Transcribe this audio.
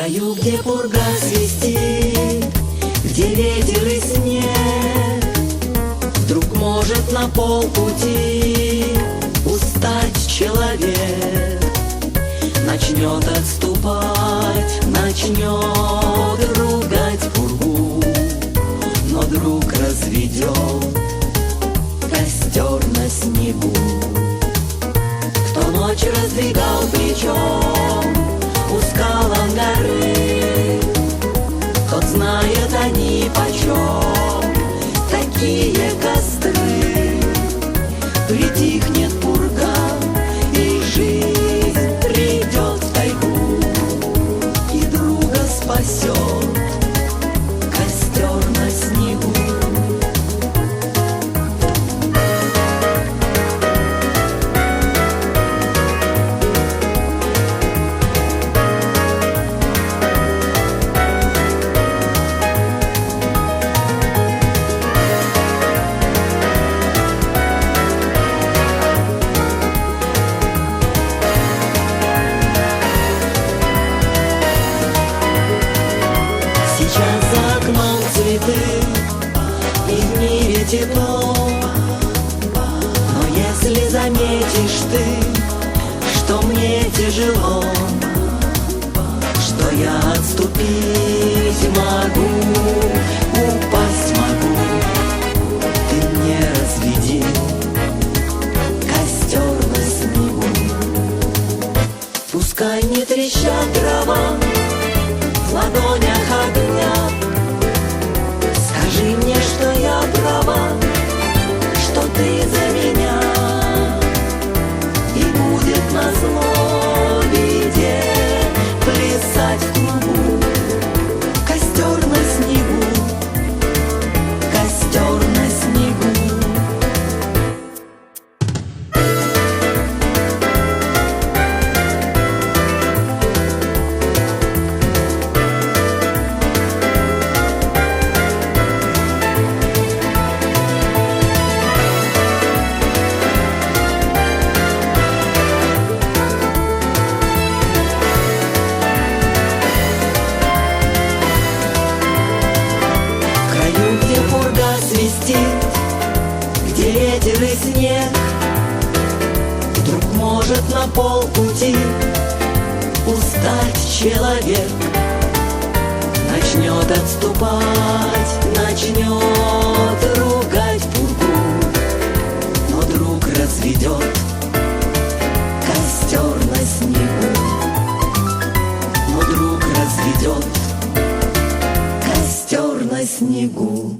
краю, где пурга свистит, где ветер и снег, вдруг может на полпути устать человек. Начнет отступать, начнет ругать пургу, но друг разведет костер на снегу. Кто ночь раздвигал плечом у скал Ангары, тот знает они почем такие костры. Притихнет пурга, и жизнь придет в тайгу, и друга спасет костер на снегу. Сейчас за окном цветы, и в мире тепло. Но если заметишь ты, что мне тяжело, что я отступить могу, упасть могу, ты мне разведи костер на снегу. Пускай не трещат дрова в ладонях огня, скажи мне, что я права, что ты за меня, и будет назло беде плясать в кругу костер на снегу, костер на снегу. Где ветер и снег, вдруг может на полпути устать человек. Начнет отступать, начнет ругать пургу, но друг разведет костер на снегу, но друг разведет костер на снегу.